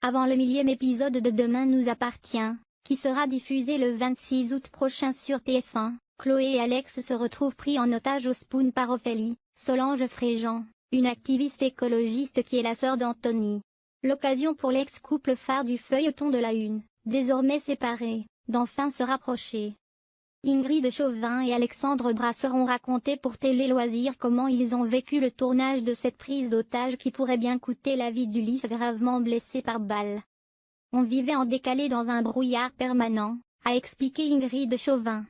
avant le 1000e épisode de Demain nous appartient, qui sera diffusé le 26 août prochain sur TF1, Chloé et Alex se retrouvent pris en otage au Spoon par Ophélie, Solange Fréjean, une activiste écologiste qui est la sœur d'Anthony. L'occasion pour l'ex-couple phare du feuilleton de la Une, désormais séparé, d'enfin se rapprocher. Ingrid Chauvin et Alexandre Brasseur ont raconté pour Télé Loisirs comment ils ont vécu le tournage de cette prise d'otage qui pourrait bien coûter la vie d'Ulysse gravement blessé par balle. On vivait en décalé dans un brouillard permanent, a expliqué Ingrid Chauvin.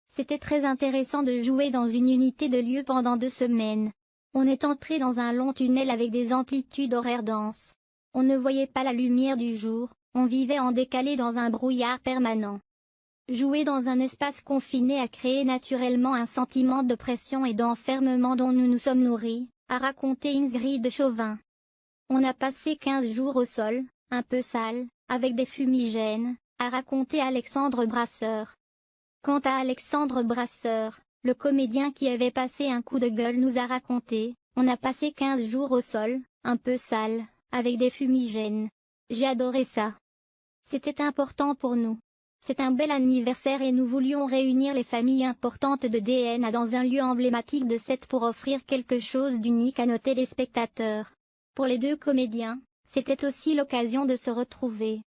C'était très intéressant de jouer dans une unité de lieu pendant 2 semaines. On est entré dans un long tunnel avec des amplitudes horaires denses. On ne voyait pas la lumière du jour, on vivait en décalé dans un brouillard permanent. Jouer dans un espace confiné a créé naturellement un sentiment de pression et d'enfermement dont nous nous sommes nourris, a raconté Ingrid Chauvin. On a passé 15 jours au sol, un peu sale, avec des fumigènes, a raconté Alexandre Brasseur. Quant à Alexandre Brasseur, le comédien qui avait passé un coup de gueule nous a raconté, on a passé 15 jours au sol, un peu sale, avec des fumigènes. J'ai adoré ça. C'était important pour nous. C'est un bel anniversaire et nous voulions réunir les familles importantes de DNA dans un lieu emblématique de Sète pour offrir quelque chose d'unique à nos téléspectateurs. Pour les 2 comédiens, c'était aussi l'occasion de se retrouver.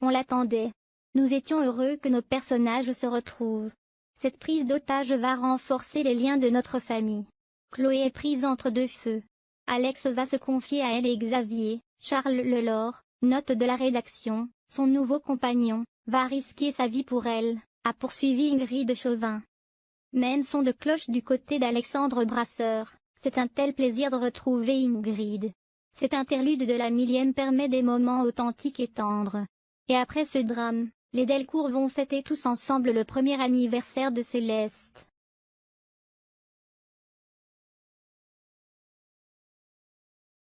On l'attendait. Nous étions heureux que nos personnages se retrouvent. Cette prise d'otage va renforcer les liens de notre famille. Chloé est prise entre 2 feux. Alex va se confier à elle et Xavier, Charles Lelore, note de la rédaction, son nouveau compagnon, va risquer sa vie pour elle, a poursuivi Ingrid Chauvin. Même son de cloche du côté d'Alexandre Brasseur, c'est un tel plaisir de retrouver Ingrid. Cet interlude de la 1000e permet des moments authentiques et tendres. Et après ce drame, les Delcourt vont fêter tous ensemble le 1er anniversaire de Céleste.